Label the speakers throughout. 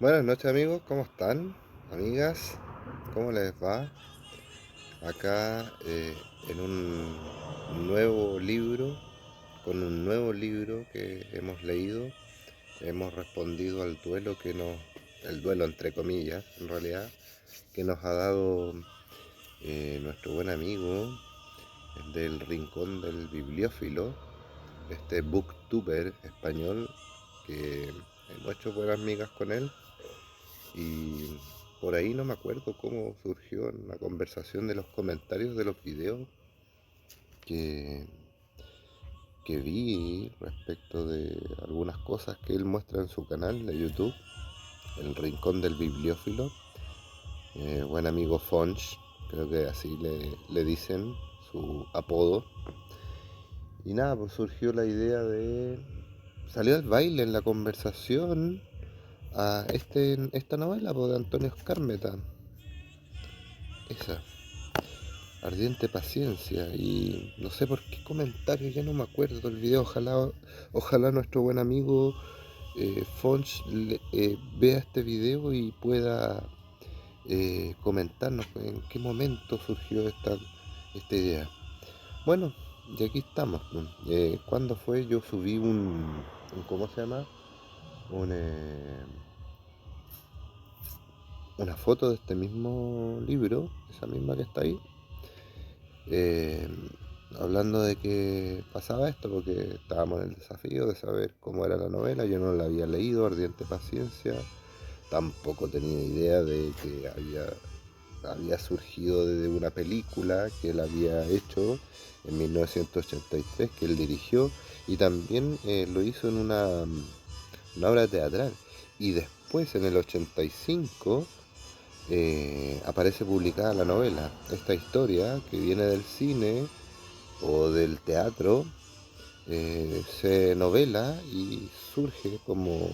Speaker 1: Buenas noches amigos, ¿cómo están? Amigas, ¿cómo les va? Acá en un nuevo libro, con un nuevo libro que hemos leído, hemos respondido al duelo el duelo entre comillas, en realidad, que nos ha dado nuestro buen amigo del Rincón del Bibliófilo, este booktuber español que hemos hecho buenas migas con él. Y por ahí no me acuerdo cómo surgió en la conversación de los comentarios de los videos que, que vi respecto de algunas cosas que él muestra en su canal de YouTube, El Rincón del Bibliófilo. Buen amigo Fonch, creo que así le dicen su apodo. Y nada, pues surgió la idea de... Salió al baile en la conversación a esta novela pues, de Antonio Skármeta. Esa. Ardiente paciencia. Y no sé por qué comentario, ya no me acuerdo del video. Ojalá nuestro buen amigo Fonch vea este video y pueda comentarnos en qué momento surgió esta idea. Bueno, y aquí estamos, pues. ¿Cuándo fue? Yo subí ¿cómo se llama? Un, una foto de este mismo libro, esa misma que está ahí, eh, hablando de que pasaba esto, porque estábamos en el desafío de saber cómo era la novela. Yo no la había leído, Ardiente Paciencia, tampoco tenía idea de que había surgido de una película que él había hecho en 1983, que él dirigió, y también lo hizo en una obra teatral. Y después, en el 85, aparece publicada la novela. Esta historia que viene del cine o del teatro se novela y surge como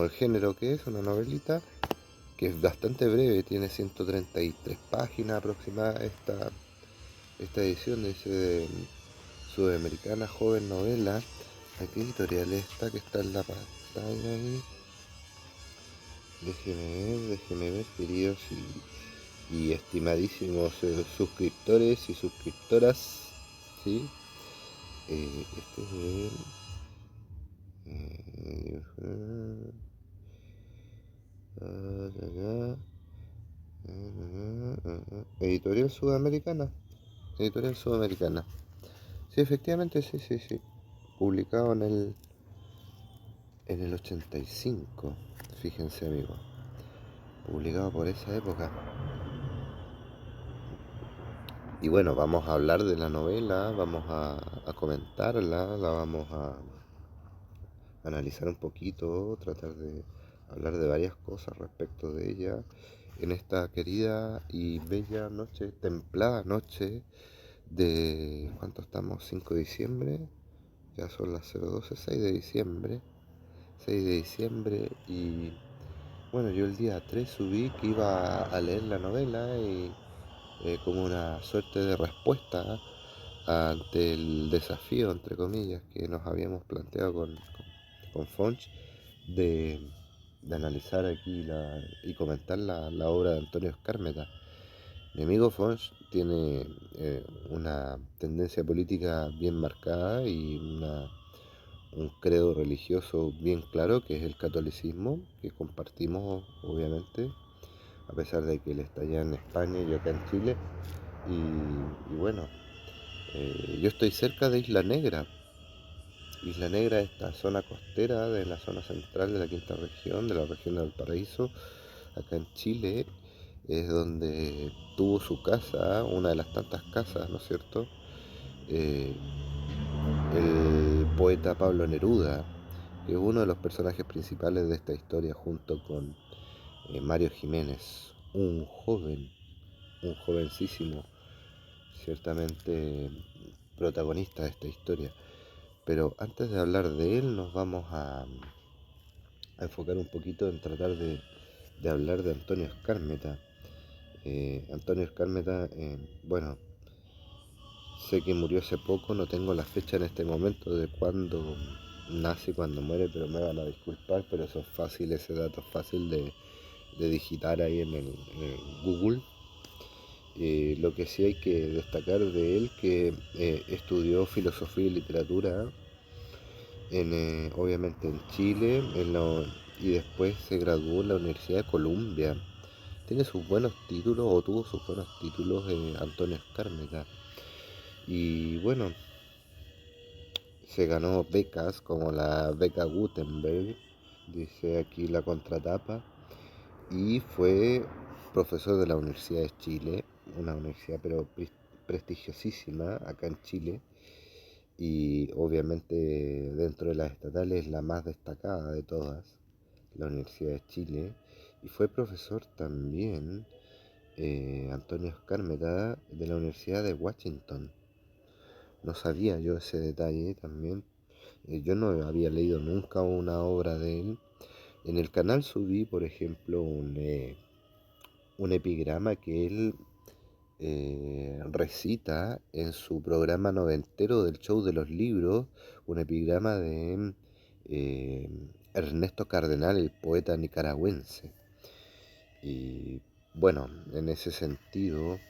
Speaker 1: el género que es, una novelita que es bastante breve, tiene 133 páginas aproximadas esta edición de Sudamericana Joven Novela. ¿A qué editorial es esta que está en la pantalla ahí? Déjeme ver, queridos y estimadísimos suscriptores y suscriptoras, ¿sí? Este es de... Editorial Sudamericana. Editorial Sudamericana. Sí, efectivamente, sí, sí, sí. Publicado en el 85. Fíjense, amigos. Publicado por esa época. Y bueno, vamos a hablar de la novela, vamos a comentarla, la vamos a analizar un poquito, tratar de hablar de varias cosas respecto de ella en esta querida y bella noche, templada noche de... ¿Cuánto estamos? 5 de diciembre, ya son las 012, 6 de diciembre, 6 de diciembre. Y bueno, yo el día 3 subí que iba a leer la novela y como una suerte de respuesta ante el desafío, entre comillas, que nos habíamos planteado con Fonch de, de analizar aquí y comentar la obra de Antonio Skármeta. Mi amigo Fonch tiene una tendencia política bien marcada y un credo religioso bien claro, que es el catolicismo, que compartimos obviamente, a pesar de que él está allá en España y yo acá en Chile. Y bueno, yo estoy cerca de Isla Negra. Isla Negra, esta zona costera de la zona central de la quinta región, de la región de Valparaíso, acá en Chile, es donde tuvo su casa, una de las tantas casas, ¿no es cierto? Eh, el poeta Pablo Neruda, que es uno de los personajes principales de esta historia, junto con Mario Jiménez, un jovencísimo, ciertamente protagonista de esta historia. Pero antes de hablar de él, nos vamos a enfocar un poquito en tratar de hablar de Antonio Skármeta. Antonio Skármeta, bueno, sé que murió hace poco, no tengo la fecha en este momento de cuándo, nace cuando muere, pero me van a disculpar, pero eso es fácil, ese dato es fácil de digitar ahí en el Google. Lo que sí hay que destacar de él que estudió filosofía y literatura obviamente en Chile y después se graduó en la Universidad de Columbia. Tiene sus buenos títulos o tuvo sus buenos títulos Antonio Escármeta. Y bueno, se ganó becas como la beca Gutenberg, dice aquí la contratapa, y fue profesor de la Universidad de Chile, una universidad pero prestigiosísima acá en Chile, y obviamente dentro de las estatales la más destacada de todas, la Universidad de Chile, y fue profesor también Antonio Escármeta de la Universidad de Washington. No sabía yo ese detalle también. Yo no había leído nunca una obra de él. En el canal subí, por ejemplo, un epigrama que él recita en su programa noventero del show de los libros, un epigrama de eh, Ernesto Cardenal, el poeta nicaragüense. Y bueno, en ese sentido,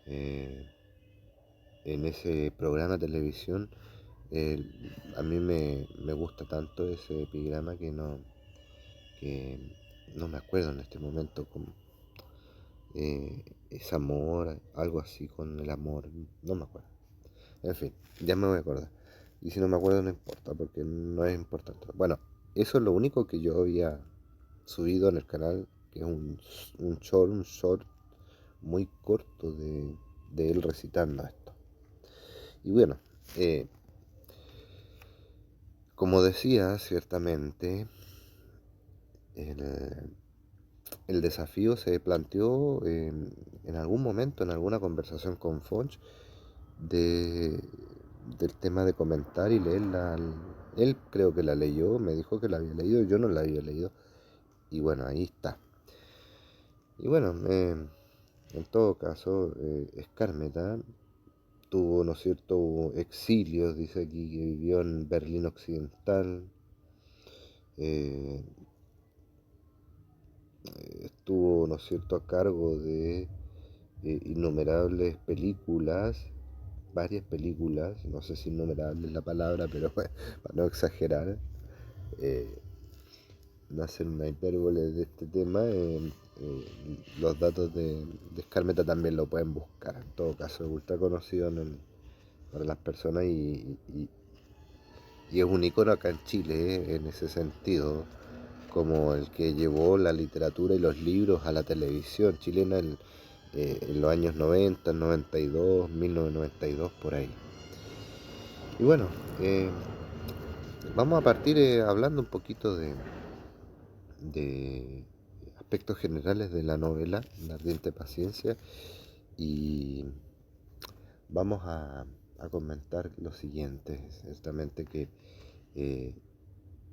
Speaker 1: eh, en ese programa de televisión, eh, a mí me gusta tanto ese epigrama que no me acuerdo en este momento es amor, algo así con el amor, no me acuerdo. En fin, ya me voy a acordar. Y si no me acuerdo no importa, porque no es importante. Bueno, eso es lo único que yo había subido en el canal, que es un short muy corto de él recitando esto. Y bueno, eh, como decía, ciertamente, el, el desafío se planteó en algún momento, en alguna conversación con Fonch, de, del tema de comentar y leerla. Él creo que la leyó, me dijo que la había leído, yo no la había leído. Y bueno, ahí está. Y bueno, en todo caso, Skármeta tuvo, ¿no es cierto?, exilios, dice aquí, que vivió en Berlín Occidental, eh, estuvo, ¿no es cierto?, a cargo de innumerables películas, varias películas, no sé si innumerables es la palabra, pero bueno, para no exagerar, eh, no hacer una hipérbole de este tema, los datos de Skármeta también lo pueden buscar, en todo caso, es ultra conocido para las personas y es un icono acá en Chile, en ese sentido, como el que llevó la literatura y los libros a la televisión chilena en los años 90, 92, 1992, por ahí. Y bueno, eh, vamos a partir hablando un poquito de aspectos generales de la novela, La ardiente paciencia, y vamos a comentar lo siguiente, ciertamente que eh,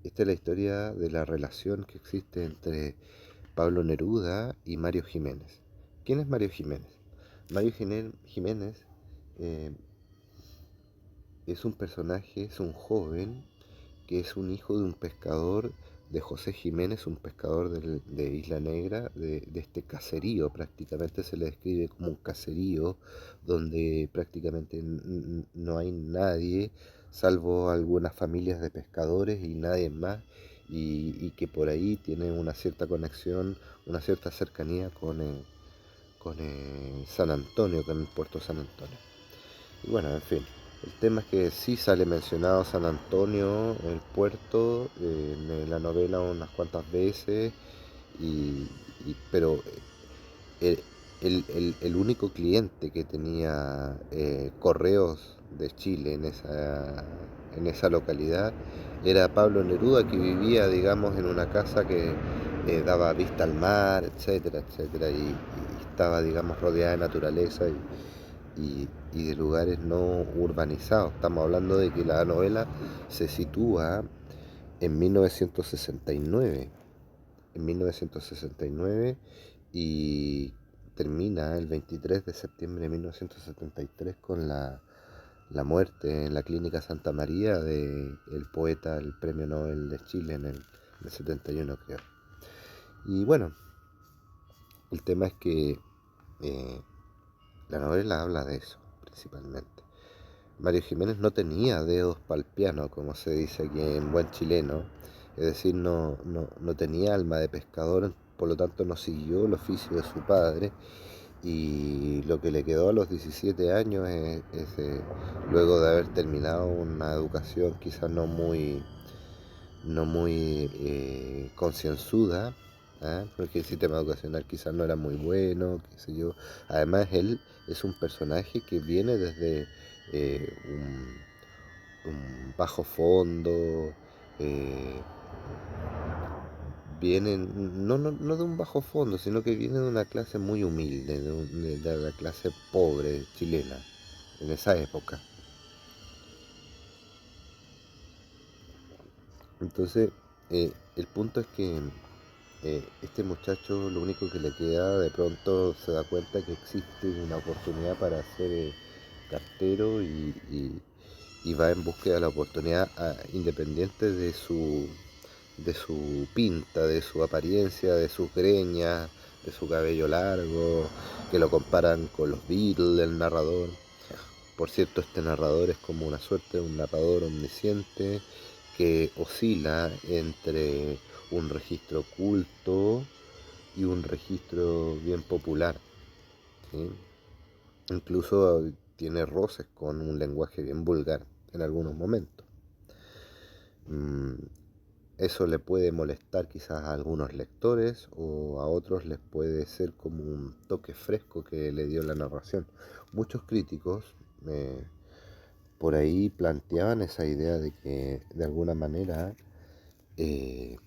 Speaker 1: esta es la historia de la relación que existe entre Pablo Neruda y Mario Jiménez. ¿Quién es Mario Jiménez? Jiménez eh, es un personaje, es un joven que es un hijo de un pescador, de José Jiménez, un pescador de Isla Negra, de este caserío, prácticamente se le describe como un caserío donde prácticamente no hay nadie, salvo algunas familias de pescadores y nadie más, y que por ahí tiene una cierta conexión, una cierta cercanía con San Antonio, con el puerto San Antonio. Y bueno, en fin, el tema es que sí sale mencionado San Antonio, el puerto, en la novela unas cuantas veces, y, pero el, el único cliente que tenía correos de Chile en esa localidad era Pablo Neruda, que vivía, digamos, en una casa que daba vista al mar, etcétera, etcétera, y estaba, digamos, rodeada de naturaleza y de lugares no urbanizados. Estamos hablando de que la novela se sitúa en 1969, en 1969 y termina el 23 de septiembre de 1973 con la muerte en la Clínica Santa María de el poeta, el Premio Nobel de Chile en el 71, creo. Y bueno, el tema es que eh, la novela habla de eso, principalmente. Mario Jiménez no tenía dedos para el piano, como se dice aquí en buen chileno, es decir, no tenía alma de pescador, por lo tanto no siguió el oficio de su padre, y lo que le quedó a los 17 años luego de haber terminado una educación quizás no muy concienzuda, ¿ah? Porque el sistema educacional quizás no era muy bueno, qué sé yo. Además, él es un personaje que viene desde un bajo fondo, eh, viene no de un bajo fondo, sino que viene de una clase muy humilde, de la clase pobre chilena en esa época. Entonces, el punto es que este muchacho lo único que le queda, de pronto se da cuenta que existe una oportunidad para ser cartero y va en búsqueda de la oportunidad independiente de su pinta, de su apariencia, de sus greñas, de su cabello largo, que lo comparan con los Beatles, el narrador. Por cierto, este narrador es como una suerte de un narrador omnisciente que oscila entre un registro culto y un registro bien popular, ¿sí? Incluso tiene roces con un lenguaje bien vulgar en algunos momentos. Mm, Eso le puede molestar quizás a algunos lectores o a otros les puede ser como un toque fresco que le dio la narración. Muchos críticos eh, por ahí planteaban esa idea de que de alguna manera eh,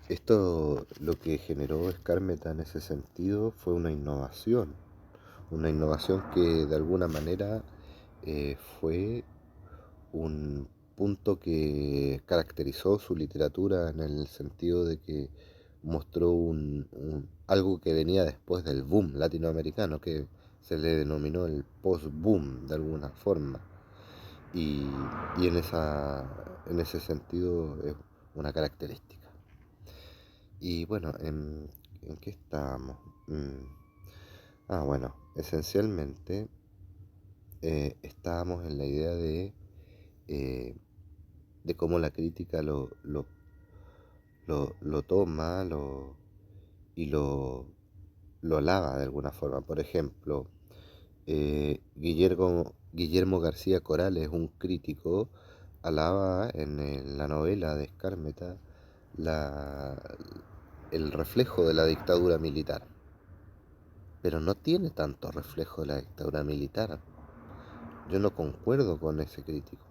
Speaker 1: esto lo que generó Skármeta en ese sentido fue una innovación que de alguna manera fue un punto que caracterizó su literatura en el sentido de que mostró algo que venía después del boom latinoamericano, que se le denominó el post-boom de alguna forma. Y, y en ese sentido es una característica. Y bueno, ¿en qué estábamos? Bueno, esencialmente estábamos en la idea eh, de cómo la crítica lo toma y lo alaba de alguna forma. Por ejemplo, Guillermo García Corales, un crítico, alaba en la novela de Skármeta la, el reflejo de la dictadura militar, pero no tiene tanto reflejo de la dictadura militar. Yo no concuerdo con ese crítico.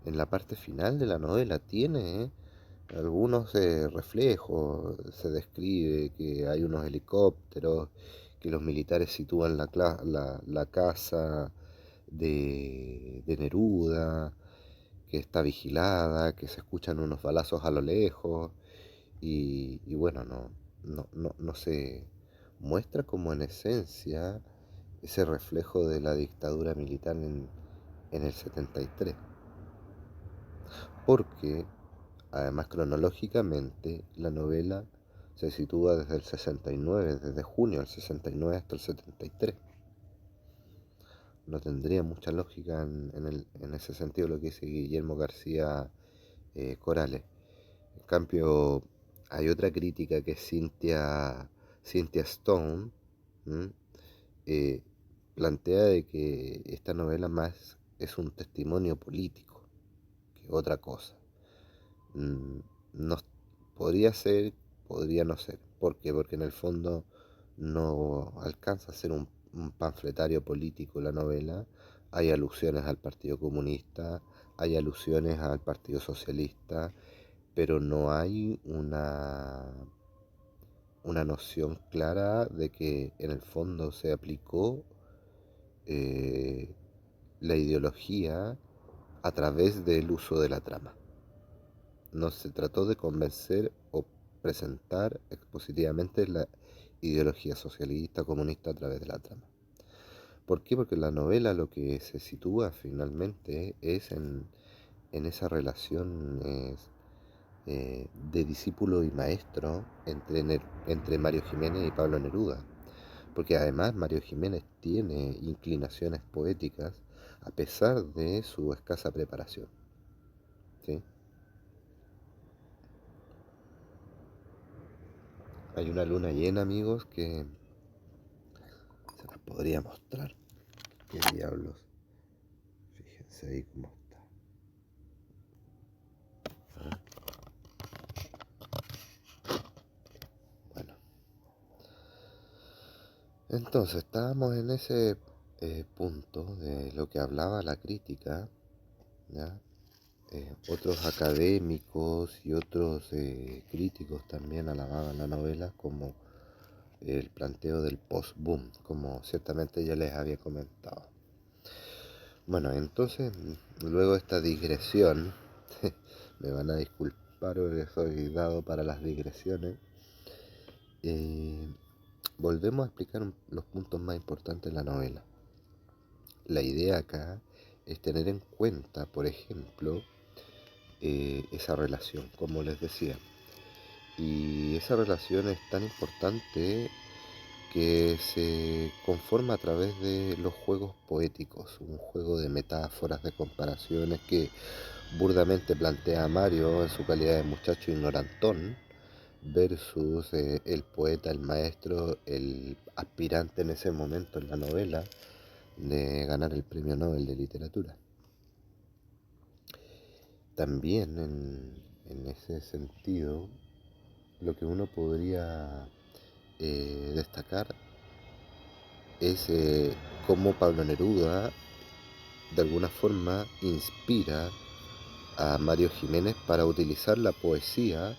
Speaker 1: En la parte final de la novela tiene algunos reflejos, se describe que hay unos helicópteros, que los militares sitúan la casa de Neruda, que está vigilada, que se escuchan unos balazos a lo lejos, y bueno, no se muestra como en esencia ese reflejo de la dictadura militar en el 73, porque además cronológicamente la novela se sitúa desde el 69, desde junio del 69 hasta el 73. No tendría mucha lógica en ese sentido lo que dice Guillermo García Corales. En cambio, hay otra crítica que es Cynthia Stone, ¿m? Eh, plantea de que esta novela más es un testimonio político que otra cosa. Mm, no, podría ser, podría no ser. ¿Por qué? Porque en el fondo no alcanza a ser un panfletario político la novela. Hay alusiones al Partido Comunista, hay alusiones al Partido Socialista, pero no hay una noción clara de que en el fondo se aplicó eh, la ideología a través del uso de la trama. No se trató de convencer o presentar expositivamente la ideología socialista, comunista a través de la trama. ¿Por qué? Porque la novela lo que se sitúa finalmente es en esa relación de discípulo y maestro entre Mario Jiménez y Pablo Neruda. Porque además Mario Jiménez tiene inclinaciones poéticas a pesar de su escasa preparación. ¿Sí? Hay una luna llena, amigos, que se las podría mostrar. ¿Qué diablos? Fíjense ahí cómo está. Bueno, entonces estábamos en ese punto de lo que hablaba la crítica, ¿ya? Otros académicos y otros críticos también alababan la novela como el planteo del post-boom, como ciertamente ya les había comentado. Bueno, entonces, luego de esta digresión, me van a disculpar porque soy dado para las digresiones, eh, volvemos a explicar los puntos más importantes de la novela. La idea acá es tener en cuenta, por ejemplo, esa relación, como les decía. Y esa relación es tan importante que se conforma a través de los juegos poéticos, un juego de metáforas, de comparaciones que burdamente plantea a Mario en su calidad de muchacho ignorantón versus el poeta, el maestro, el aspirante en ese momento en la novela de ganar el premio Nobel de Literatura. También en ese sentido, lo que uno podría destacar es cómo Pablo Neruda de alguna forma inspira a Mario Jiménez para utilizar la poesía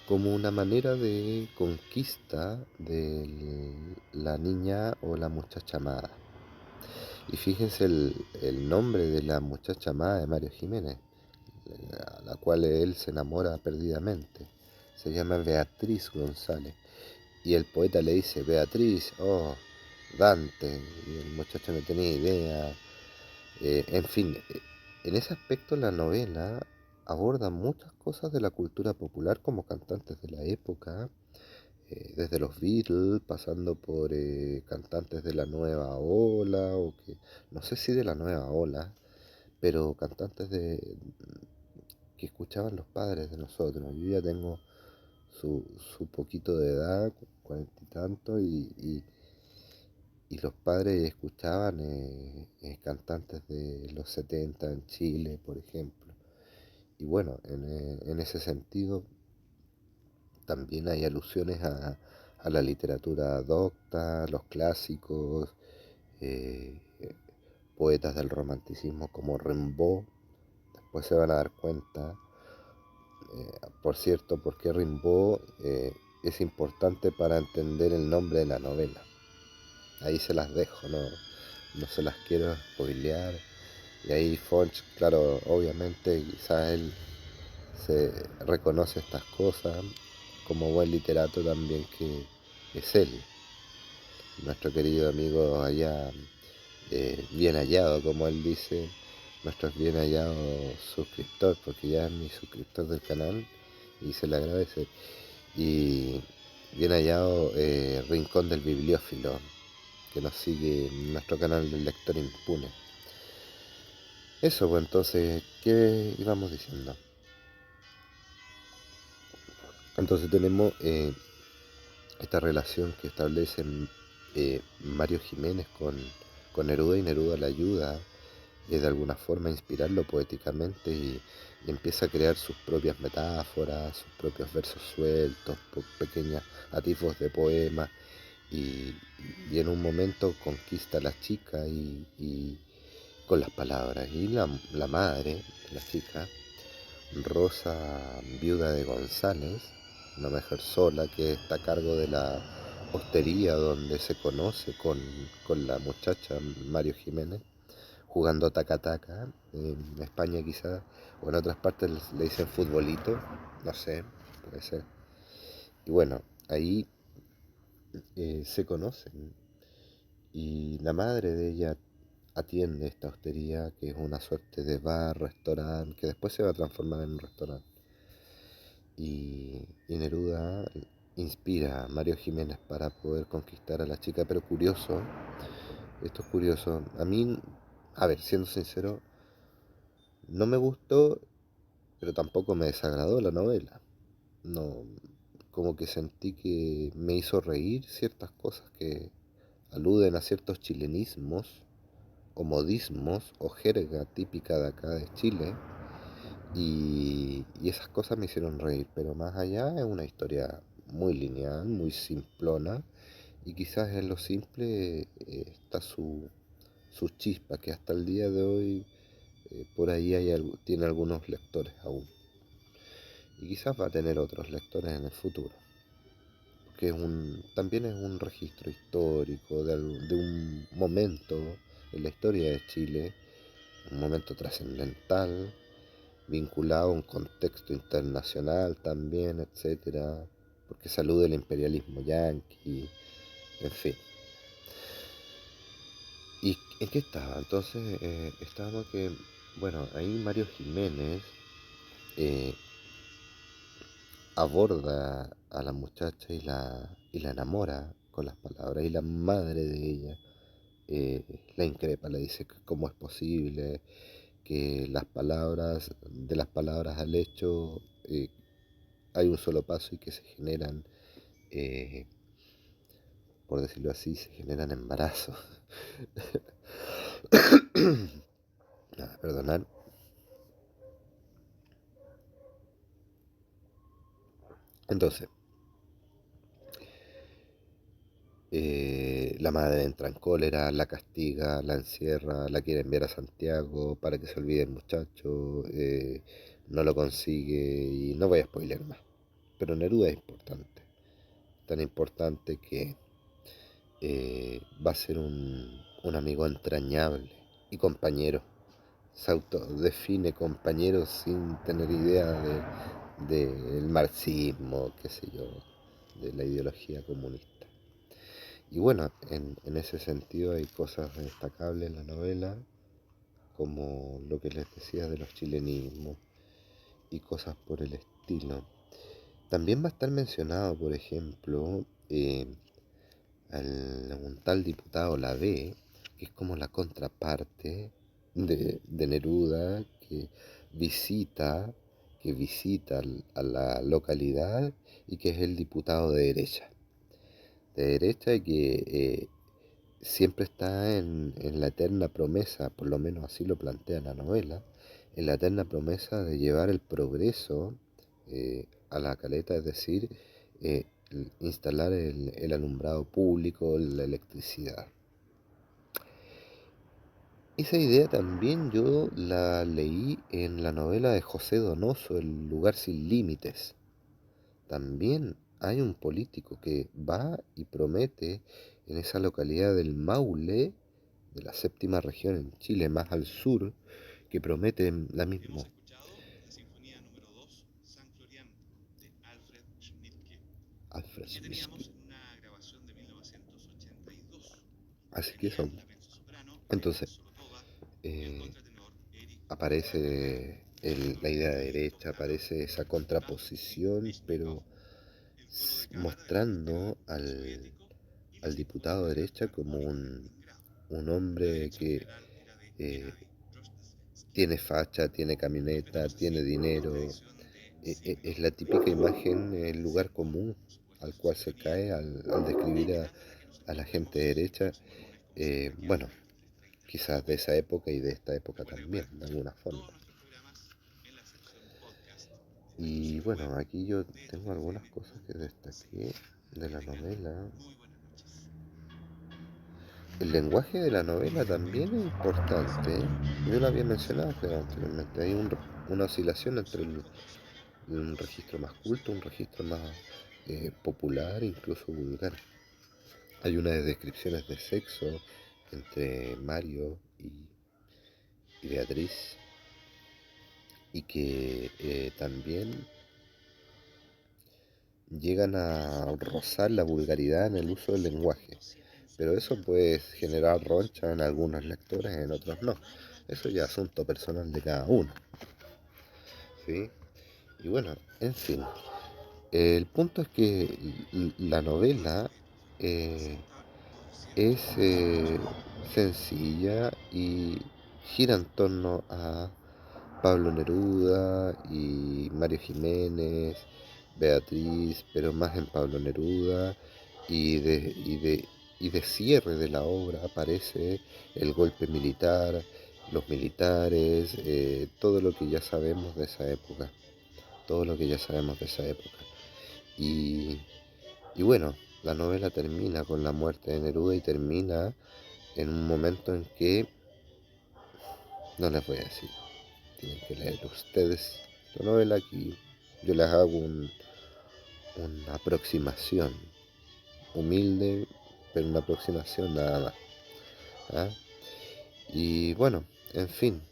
Speaker 1: como una manera de conquista de la niña o la muchacha amada. Y fíjense el nombre de la muchacha amada de Mario Jiménez, a la cual él se enamora perdidamente. Se llama Beatriz González. Y el poeta le dice, Beatriz, oh, Dante. Y el muchacho no tenía idea. En fin, en ese aspecto la novela aborda muchas cosas de la cultura popular como cantantes de la época, desde los Beatles, pasando por cantantes de la nueva ola, o que no sé si de la nueva ola, pero cantantes que escuchaban los padres de nosotros. Yo ya tengo su poquito de edad, 40 y tanto, y los padres escuchaban cantantes de los 70 en Chile, por ejemplo. Y bueno, en ese sentido también hay alusiones a la literatura docta, los clásicos, eh, poetas del romanticismo como Rimbaud. Después se van a dar cuenta, por cierto, por qué Rimbaud es importante para entender el nombre de la novela. Ahí se las dejo, no se las quiero spoilear. Y ahí Fonch, claro, obviamente quizás él se reconoce estas cosas como buen literato también que es él, nuestro querido amigo allá, bien hallado, como él dice, nuestro bien hallado suscriptor, porque ya es mi suscriptor del canal y se le agradece. Y bien hallado Rincón del Bibliófilo, que nos sigue en nuestro canal del Lector Impune. Eso, pues entonces, ¿qué íbamos diciendo? Entonces tenemos esta relación que establecen Mario Jiménez con Neruda, y Neruda le ayuda de alguna forma a inspirarlo poéticamente y empieza a crear sus propias metáforas, sus propios versos sueltos, pequeños atisbos de poemas y, y en un momento conquista a la chica y con las palabras. Y la madre de la chica, Rosa, viuda de González, una mujer sola que está a cargo de la hostería donde se conoce con la muchacha Mario Jiménez, jugando taca-taca, en España quizás, o en otras partes le dicen futbolito, no sé, puede ser. Y bueno, ahí se conocen y la madre de ella atiende esta hostería, que es una suerte de bar, restaurante, que después se va a transformar en un restaurante. Y Neruda inspira a Mario Jiménez para poder conquistar a la chica, pero curioso, esto es curioso, a mí, a ver, siendo sincero, no me gustó, pero tampoco me desagradó la novela. No, como que sentí que me hizo reír ciertas cosas que aluden a ciertos chilenismos o modismos o jerga típica de acá de Chile, y esas cosas me hicieron reír, pero más allá es una historia muy lineal, muy simplona, y quizás en lo simple está su chispa, que hasta el día de hoy por ahí tiene algunos lectores aún, y quizás va a tener otros lectores en el futuro, porque también es un registro histórico de un momento en la historia de Chile, un momento trascendental, vinculado a un contexto internacional también, etcétera, porque se alude al imperialismo yanqui, en fin. ¿Y en qué estaba? Entonces, estábamos que, bueno, ahí Mario Jiménez eh, aborda a la muchacha y la enamora con las palabras, y la madre de ella la increpa, le dice que cómo es posible que de las palabras al hecho, hay un solo paso y que se generan, eh, por decirlo así, se generan embarazos. Perdonar. Entonces, la madre entra en cólera, la castiga, la encierra, la quiere enviar a Santiago para que se olvide el muchacho, no lo consigue y no voy a spoiler más. Pero Neruda es importante, tan importante que va a ser un amigo entrañable y compañero. Se autodefine compañero sin tener idea del marxismo, qué sé yo, de la ideología comunista. Y bueno, en ese sentido hay cosas destacables en la novela, como lo que les decía de los chilenismos y cosas por el estilo. También va a estar mencionado, por ejemplo, un tal diputado Lavé, que es como la contraparte de Neruda, visita, que visita a la localidad y que es el diputado de derecha y que siempre está en la eterna promesa, por lo menos así lo plantea la novela, en la eterna promesa de llevar el progreso a la caleta, es decir, eh, instalar el alumbrado público, la electricidad. Esa idea también yo la leí en la novela de José Donoso, El lugar sin límites. También hay un político que va y promete en esa localidad del Maule, de la séptima región en Chile, más al sur, que promete la misma. Alfred Smith. Así que eso. Entonces, eh, aparece la idea de derecha, aparece esa contraposición, pero mostrando al diputado de derecha como un hombre que eh, tiene facha, tiene camioneta, tiene dinero. Es la típica imagen, el lugar común al cual se cae al describir a la gente derecha. Bueno, quizás de esa época y de esta época también, de alguna forma. Y bueno, aquí yo tengo algunas cosas que destaqué de la novela. El lenguaje de la novela también es importante. Yo lo había mencionado creo anteriormente. Hay una oscilación entre un registro más culto, un registro más popular, incluso vulgar. Hay unas descripciones de sexo entre Mario y Beatriz, y que también llegan a rozar la vulgaridad en el uso del lenguaje. pero eso puede generar roncha en algunos lectores, en otros no. Eso ya es asunto personal de cada uno, ¿sí? Y bueno, en fin, el punto es que la novela eh, es sencilla y gira en torno a Pablo Neruda y Mario Jiménez, Beatriz, pero más en Pablo Neruda, y de cierre de la obra aparece el golpe militar, los militares, todo lo que ya sabemos de esa época, todo lo que ya sabemos de esa época. Y, y bueno, la novela termina con la muerte de Neruda y termina en un momento en que, no les voy a decir, tienen que leer ustedes la novela. Aquí yo les hago una aproximación humilde, pero una aproximación nada más. ¿Ah? Y bueno, en fin,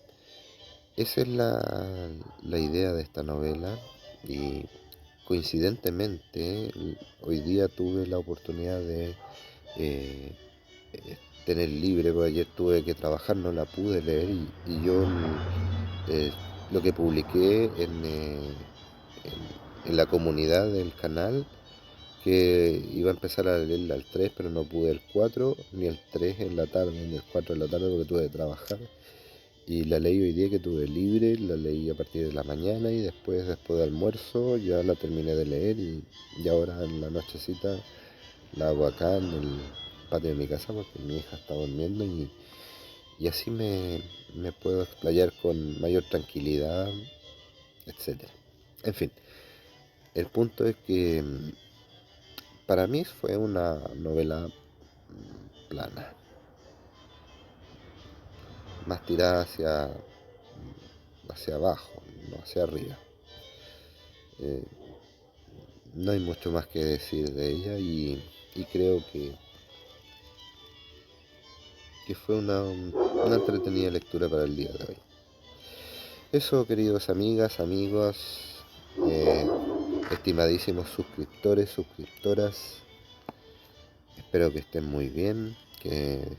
Speaker 1: esa es la idea de esta novela. Y coincidentemente hoy día tuve la oportunidad de eh, tener libre, porque ayer tuve que trabajar, no la pude leer, y yo eh, lo que publiqué en la comunidad del canal, que iba a empezar a leerla al 3 pero no pude el 4 ni el 3 en la tarde, ni el 4 en la tarde porque tuve que trabajar. Y la leí hoy día que tuve libre, la leí a partir de la mañana y después de almuerzo, ya la terminé de leer y ahora en la nochecita la hago acá en el patio de mi casa porque mi hija está durmiendo y así me puedo explayar con mayor tranquilidad, etcétera. En fin, el punto es que para mí fue una novela plana, más tirada hacia abajo, no hacia arriba. Eh, no hay mucho más que decir de ella y creo que fue una entretenida lectura para el día de hoy. Eso, queridos amigas, amigos, eh, estimadísimos suscriptores, suscriptoras, espero que estén muy bien, que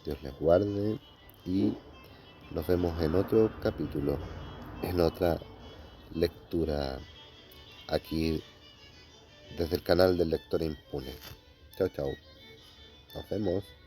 Speaker 1: Dios les guarde y nos vemos en otro capítulo, en otra lectura aquí desde el canal del Lector Impune. Chao, chao. Nos vemos.